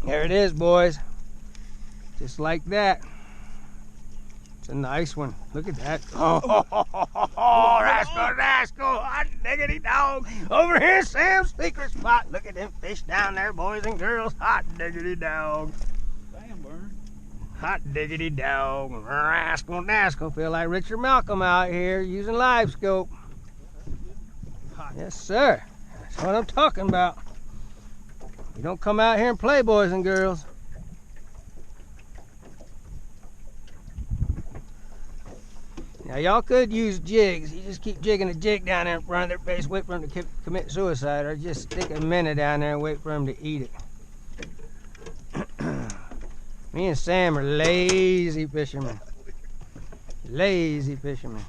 There it is, boys. Just like that. It's a nice one. Look at that. Oh, rascal, hot diggity dog. Over here, Sam's secret spot. Look at them fish down there, boys and girls. Hot diggity dog. Damn, Burner. Hot diggity dog. Rascal. Feel like Richard Malcolm out here using live scope. Yes, sir. That's what I'm talking about. You don't come out here and play, boys and girls. Now, y'all could use jigs. You just keep jigging a jig down there in front of their face, wait for them to commit suicide, or just stick a minute down there and wait for them to eat it. Me and Sam are lazy fishermen. Lazy fishermen.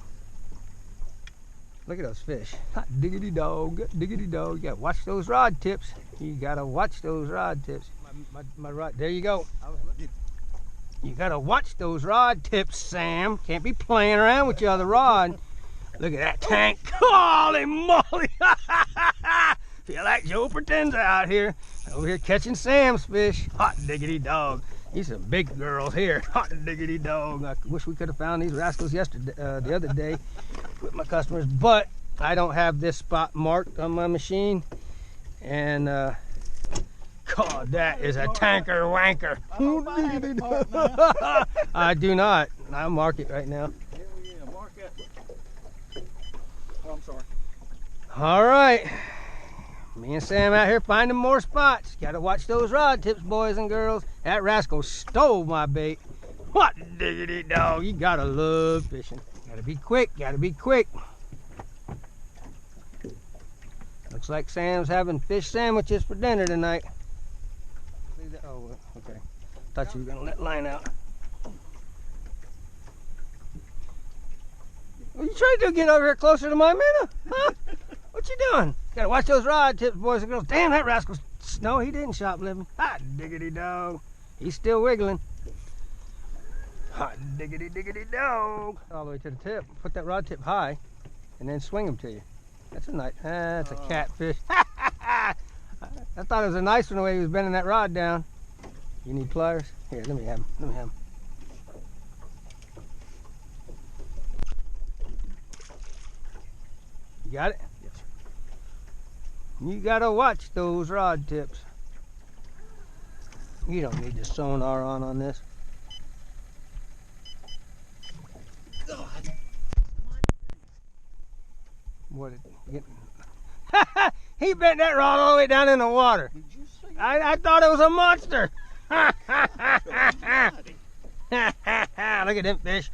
Look at those fish. Hot diggity dog, diggity dog. You gotta watch those rod tips. You gotta watch those rod tips. My rod, there you go. You gotta watch those rod tips, Sam. Can't be playing around with your other rod. Look at that tank. Holy moly! Feel like Joe Pretends out here. Over here catching Sam's fish. Hot diggity dog. These are big girls here. Hot diggity dog. I wish we could have found these rascals yesterday, the other day with my customers, but I don't have this spot marked on my machine. And God, that is a tanker wanker. I do not. I'll mark it right now. Yeah, mark it. Oh, I'm sorry. All right. Me and Sam out here finding more spots. Gotta watch those rod tips, boys and girls. That rascal stole my bait. What diggity dog? You gotta love fishing. Gotta be quick, gotta be quick. Looks like Sam's having fish sandwiches for dinner tonight. Oh, okay. Thought you were gonna let line out. What are you trying to do? Get over here closer to my minnow? Huh? What you doing? Gotta watch those rod tips, boys and girls. Damn, that rascal. No, he didn't shoplift me. Hot diggity dog. He's still wiggling. Hot diggity dog. All the way to the tip. Put that rod tip high and then swing him to you. That's a nice, that's a catfish. I thought it was a nice one the way he was bending that rod down. You need pliers? Here, let me have him. Let me have him. You got it? Yes, sir. You gotta watch those rod tips. You don't need the sonar on this. God. What? He bent that rod all the way down in the water. Did you see? I thought it was a monster. Look at them fish.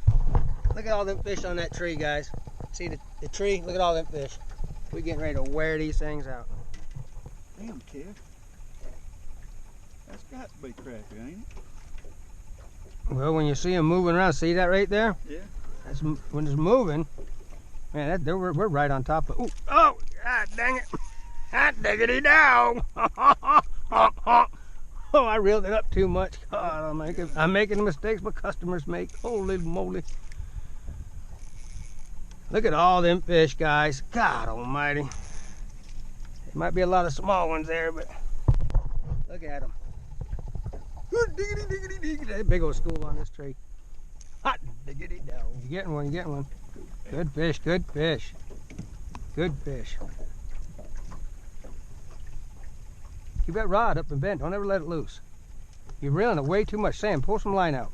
Look at all them fish on that tree, guys. See the tree? Look at all them fish. We're getting ready to wear these things out. Damn, kid. That's got to be crappie, ain't it? Well, when you see them moving around, see that right there? Yeah. That's when it's moving. Man, we're right on top of. Ooh, oh, God dang it! Hot diggity dog! Oh, I reeled it up too much. God, I'm making the mistakes my customers make. Holy moly! Look at all them fish, guys. God Almighty! There might be a lot of small ones there, but look at them. That big old school on this tree. Hot diggity dog! You getting one? You getting one? Good fish, good fish. Good fish. Keep that rod up and bent. Don't ever let it loose. You're reeling it way too much. Sam, pull some line out.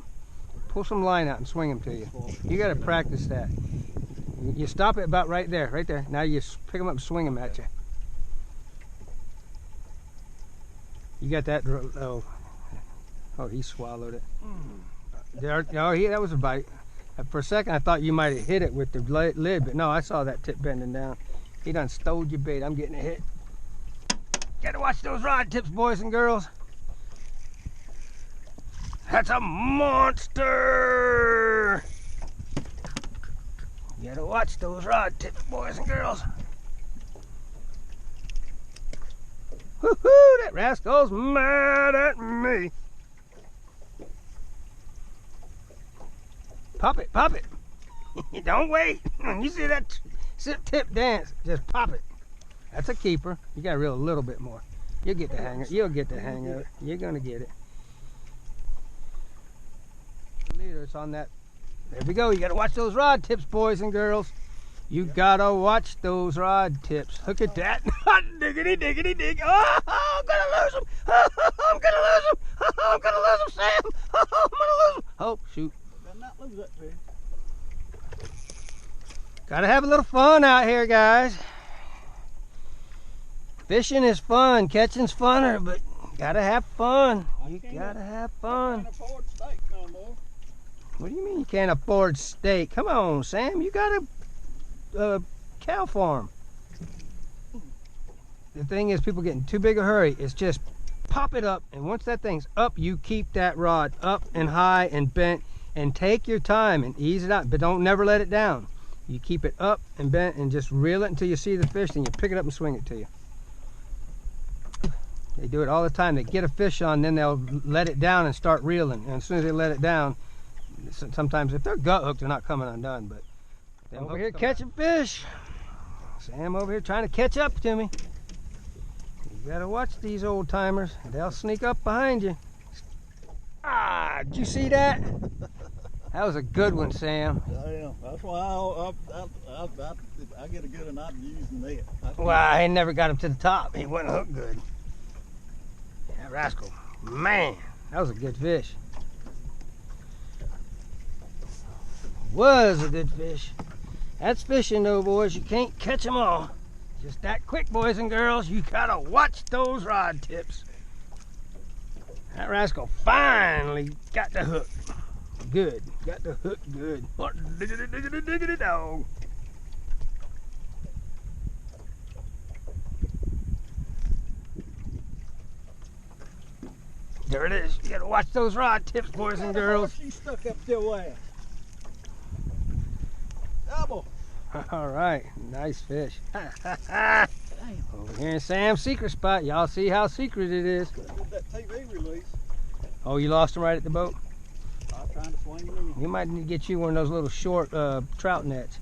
Pull some line out and swing them to you. You got to practice that. You stop it about right there, right there. Now you pick them up and swing them at you. You got that? Oh, he swallowed it. There, no, that was a bite. For a second, I thought you might have hit it with the lid, but no, I saw that tip bending down. He done stole your bait. I'm getting a hit. Gotta watch those rod tips, boys and girls. That's a monster! You gotta watch those rod tips, boys and girls. Woohoo! That rascal's mad at me. Pop it, pop it. Don't wait. You see that tip dance, just pop it. That's a keeper. You gotta reel a little bit more. You'll get the hang of it. You'll get the hang of it. You're gonna get it. it's on that. There we go. You got to watch those rod tips, boys and girls. You gotta watch those rod tips. Look at that. Diggity, diggity, dig. Oh, I'm gonna lose him. I'm gonna lose him. I'm gonna lose him, Sam. I'm gonna lose him. Oh, shoot. Better not lose that fish. Gotta have a little fun out here, guys. Fishing is fun. Catching's funner, but gotta have fun. You gotta have fun. I can't afford steak no more. What do you mean you can't afford steak? Come on, Sam. You got a cow farm. The thing is, people get in too big a hurry. It's just pop it up, and once that thing's up, you keep that rod up and high and bent, and take your time and ease it out, but don't never let it down. You keep it up and bent and just reel it until you see the fish, then you pick it up and swing it to you. They do it all the time. They get a fish on, then they'll let it down and start reeling, and as soon as they let it down, sometimes if they're gut hooked, they're not coming undone, but they're over here catching fish. Sam over here trying to catch up to me. You gotta watch these old timers. They'll sneak up behind you. Ah, did you see that? That was a good one, Sam. Yeah, that's why I get a good one out using that. Well, I never got him to the top. He wasn't hooked good. That rascal, man, that was a good fish. Was a good fish. That's fishing though, boys. You can't catch them all. Just that quick, boys and girls. You gotta watch those rod tips. That rascal finally got the hook. Good. Got the hook good. Diggity, diggity, diggity, dog. There it is. You gotta watch those rod tips, boys and girls. She stuck up your ass. Double. All right, nice fish. Over here in Sam's secret spot. Y'all see how secret it is. I did that TV release. Oh, you lost him right at the boat? I was trying to swing him in. You might need to get you one of those little short trout nets.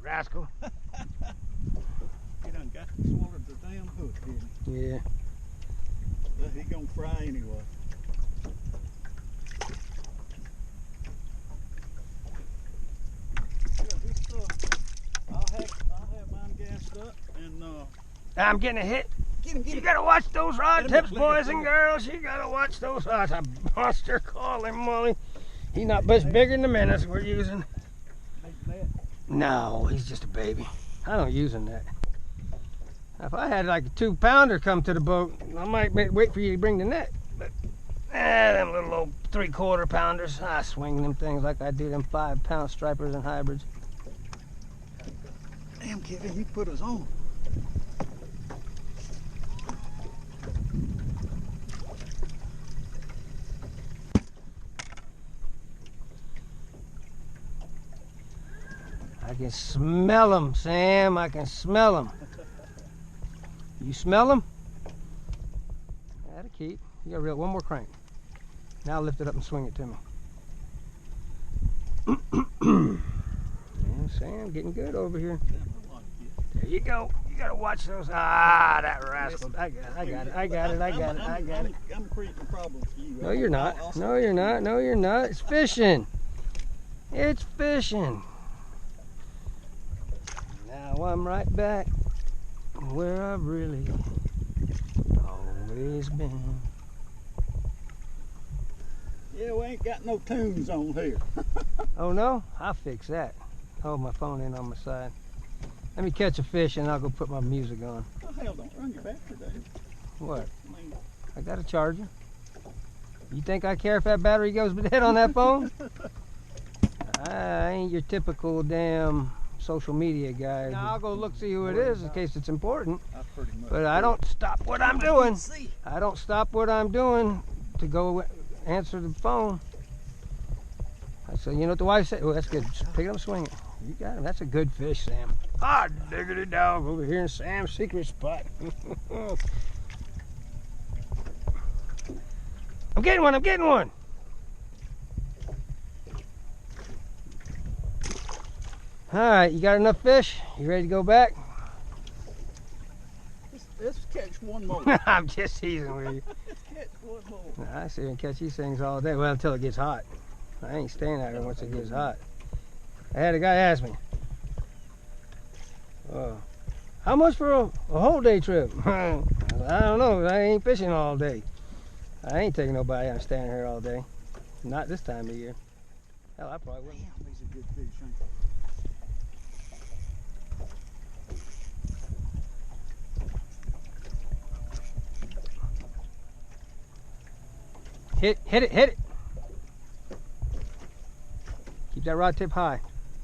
Rascal. He done got swallowed the damn hook, didn't he? Yeah. But he gonna fry anyway. I'll have mine gassed up and I'm getting a hit. Get him. You gotta watch those rod tips, boys and girls. You gotta watch those. Oh, it's a monster calling, Molly. He's not much bigger than the menace we're using. No, he's just a baby. I don't use a net. If I had like a 2-pounder come to the boat, I might wait for you to bring the net. But them little old 3/4 pounders, I swing them things like I do them 5-pound stripers and hybrids. Damn, Kevin, he put us on. I can smell them, Sam. I can smell them. You smell them? That'll keep. You got to reel one more crank. Now lift it up and swing it to me. Yeah, Sam, getting good over here. There you go. You got to watch those. Ah, that rascal. I got it. I'm creating problems for you. No, you're not. No, you're not. No, you're not. It's fishing. It's fishing. Now I'm right back where I've really always been. Yeah, we ain't got no tunes on here. Oh no? I'll fix that. Hold my phone in on my side. Let me catch a fish and I'll go put my music on. Oh, hell, don't run your battery, Dave. What? I mean, I got a charger. You think I care if that battery goes dead on that phone? I ain't your typical damn social media guy. Now I'll go look see who it is in case it's important. But I don't stop what I'm doing. I don't stop what I'm doing to go answer the phone. I said, you know what the wife said? Oh, that's good. Just pick it up and swing it. You got him. That's a good fish, Sam. Ah, diggity dog over here in Sam's secret spot. I'm getting one. I'm getting one. All right, you got enough fish? You ready to go back? let's catch one more. I'm just teasing with you. Let's catch one bull. I sit here and catch these things all day. Well, until it gets hot. I ain't staying out here once it gets hot. I had a guy ask me, how much for a whole day trip? I don't know. I ain't fishing all day. I ain't taking nobody out standing here all day. Not this time of year. Hell, I probably wouldn't. Damn, he's a good fish, ain't he? Hit it. Keep that rod tip high.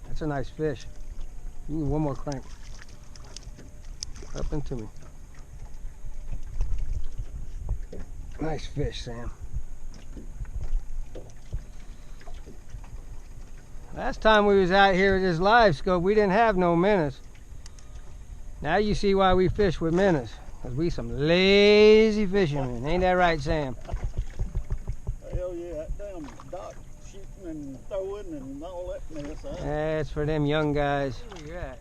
That's a nice fish. You need one more crank. Up into me. Nice fish, Sam. Last time we was out here with this live scope, we didn't have no minnows. Now you see why we fish with minnows. Because we some lazy fishermen. Ain't that right, Sam? Hell yeah, that damn dock shooting and throwing and all that mess. That's for them young guys. Where you at?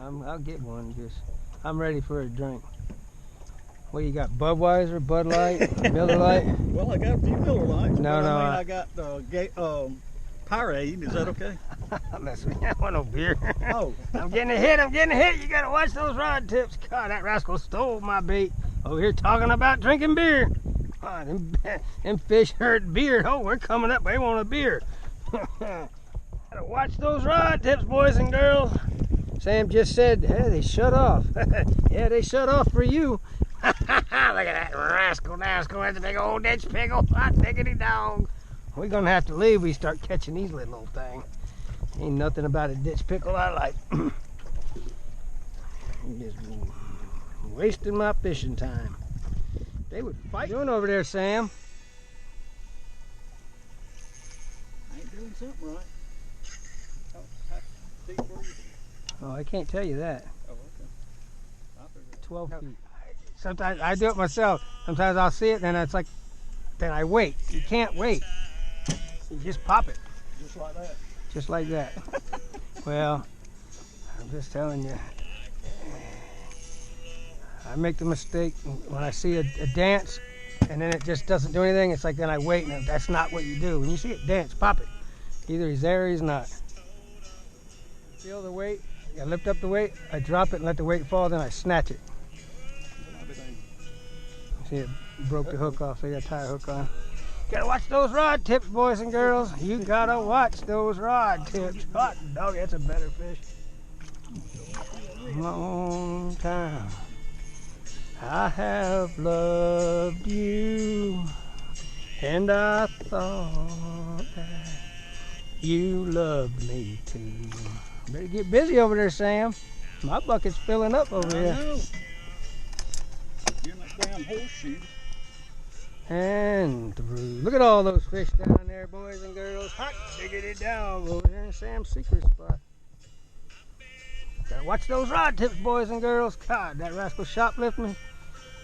I'll get one. I'm ready for a drink. What you got? Budweiser, Bud Light, Miller Light? Well, I got a few Miller Lights. No, no. I got Powerade. Is that okay? That's me. I want no beer. Oh. I'm getting a hit. You gotta watch those rod tips. God, that rascal stole my bait. Over here talking about drinking beer. Them fish heard beer. Oh, we're coming up. They want a beer. Gotta watch those rod tips, boys and girls. Sam just said, hey, they shut off. Yeah, they shut off for you. Look at that rascal. That's a big old ditch pickle. Hot diggity dog. We're gonna have to leave. We start catching these little old things. Ain't nothing about a ditch pickle I like. Just wasting my fishing time. They would fight. What you doing over there, Sam? I ain't doing something right. Oh, I can't tell you that. Oh, okay. 12 feet. Sometimes I do it myself. Sometimes I'll see it, and it's like, then I wait. You can't wait. You just pop it. Just like that. Just like that. Well, I'm just telling you. I make the mistake when I see a dance, and then it just doesn't do anything. It's like then I wait, and that's not what you do. When you see it dance, pop it. Either he's there or he's not. Feel the weight. I lift up the weight, I drop it and let the weight fall, then I snatch it. See, it broke the hook off, so you gotta tie a hook on. Gotta watch those rod tips, boys and girls. You gotta watch those rod tips. Hot dog, that's a better fish. Long time I have loved you, and I thought that you loved me too. Better get busy over there, Sam. My bucket's filling up over here. I know. You're in that damn horseshoe. And through. Look at all those fish down there, boys and girls. Hot diggity dog over here in Sam's secret spot. Gotta watch those rod tips, boys and girls. God, that rascal shoplift me?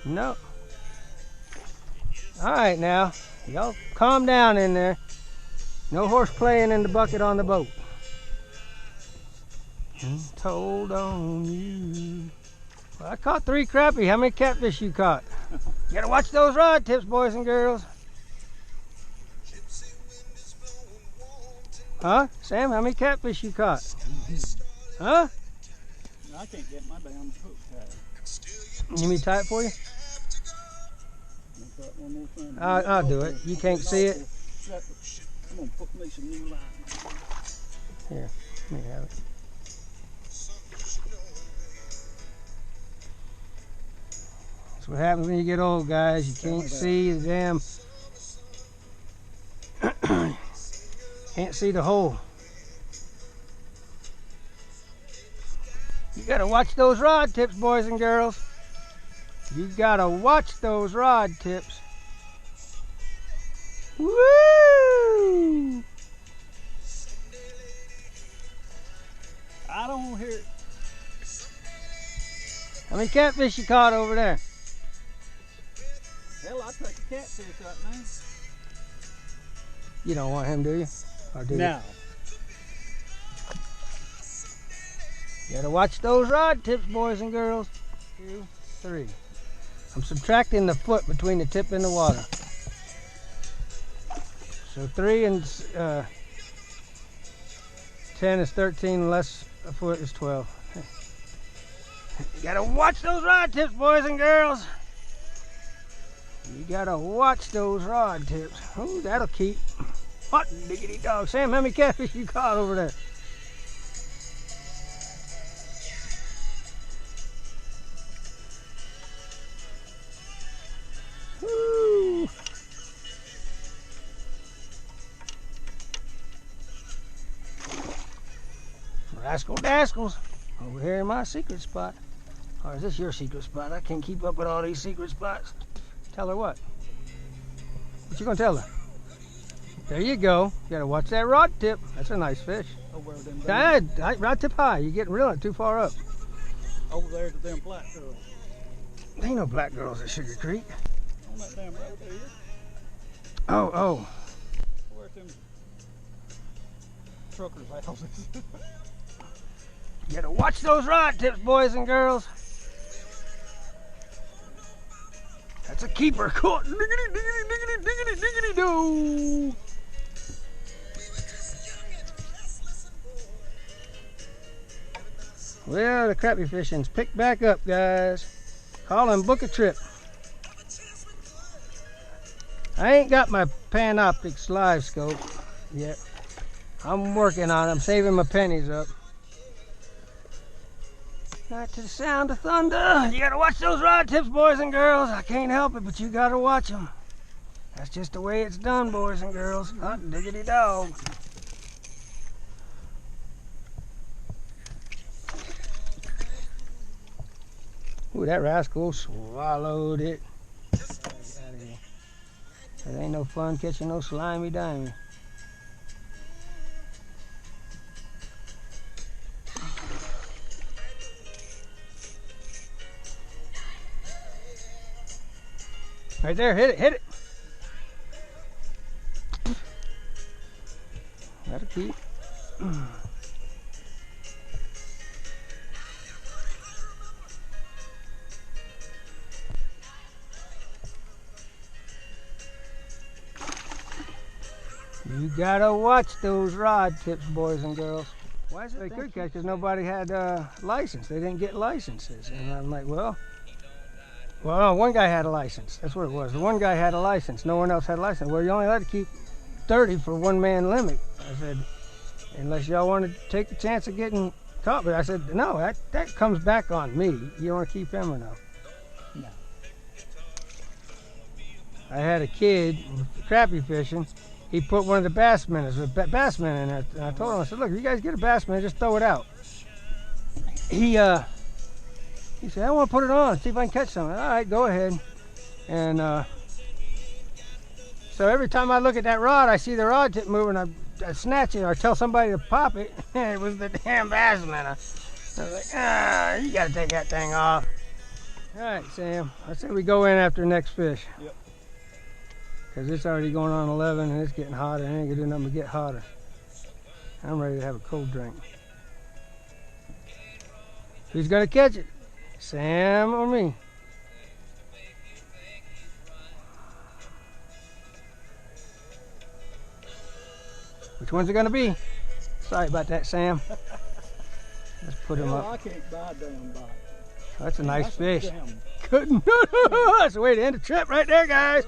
No. All right, now. Y'all calm down in there. No horse playing in the bucket on the boat. Told on you. Well, I caught 3 crappie. How many catfish you caught? You gotta watch those rod tips, boys and girls. Huh? Sam, how many catfish you caught? Huh? I can't get my damn hook tied. You need me to tie it for you? I'll do it. You can't see it? I'm gonna put me some new line. Here, let me have it. That's what happens when you get old, guys. You can't see the damn... can't see the hole. You gotta watch those rod tips, boys and girls. You gotta watch those rod tips. Woo! I don't hear it. How many catfish you caught over there? Hell, I'll take a catfish right now. You don't want him, do you? Or do you? No. You gotta watch those rod tips, boys and girls. 2, 3. I'm subtracting the foot between the tip and the water. So 3 and 10 is 13, less a foot is 12. You gotta watch those rod tips, boys and girls. You gotta watch those rod tips. Oh, that'll keep. Hot diggity dog. Sam, how many catfish you caught over there? Woo. Rascal Daskels. Over here in my secret spot. Or is this your secret spot? I can't keep up with all these secret spots. Tell her what? What you gonna tell her? There you go. You gotta watch that rod tip. That's a nice fish. Over there, Rod tip high. You're getting real too far up. over there to them black girls. There ain't no black girls at Sugar Creek. On that damn road there. Oh. Where's them truckers' houses? You gotta watch those rod tips, boys and girls. That's a keeper. Caught. Diggity, diggity, diggity, diggity, diggity, do. Well, the crappie fishing's picked back up, guys. Call and book a trip. I ain't got my Panoptics live scope yet. I'm working on it. I'm saving my pennies up. Not to the sound of thunder. You gotta watch those rod tips, boys and girls. I can't help it, but you gotta watch them. That's just the way it's done, boys and girls. Hot diggity dog. Ooh, that rascal swallowed it. It ain't no fun catching no slimy dimey. Right there, hit it. That'll keep. You gotta watch those rod tips, boys and girls. Why is it they could catch? Because nobody had a license. They didn't get licenses. And I'm like, well, no, one guy had a license. That's what it was. The one guy had a license. No one else had a license. Well, you only allowed to keep 30 for one-man limit. I said, unless y'all want to take the chance of getting caught. But I said, no, that comes back on me. You want to keep him or no? No. I had a kid crappie fishing. He put one of the bass minnows in there. And I told him, I said, look, if you guys get a bass minnow, just throw it out. He said, I want to put it on, see if I can catch something. All right, go ahead. And so every time I look at that rod, I see the rod tip moving, I snatch it or tell somebody to pop it. And it was the damn bass minnow. I was like, you got to take that thing off. All right, Sam, I say we go in after the next fish. Yep. Because it's already going on 11 and it's getting hotter. It ain't going to do nothing but get hotter. I'm ready to have a cold drink. Who's going to catch it? Sam or me? Which one's it going to be? Sorry about that, Sam. Let's put him up. I can't buy a damn bite. That's a nice fish. Damn. That's the way to end the trip right there, guys.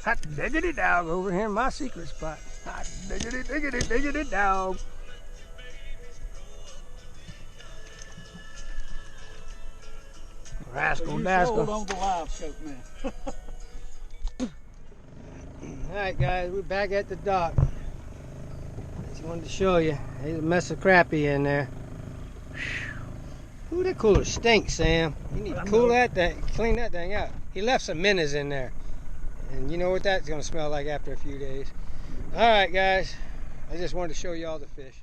Hot diggity dog over here in my secret spot. Hot diggity, diggity, diggity dog. Rascal Daskell. Sold on the live scope now. Alright guys, we're back at the dock. Just wanted to show you. There's a mess of crappie in there. Ooh, that cooler stinks, Sam. You need to cool that thing, clean that thing out. He left some minnows in there. And you know what that's going to smell like after a few days. Alright guys, I just wanted to show you all the fish.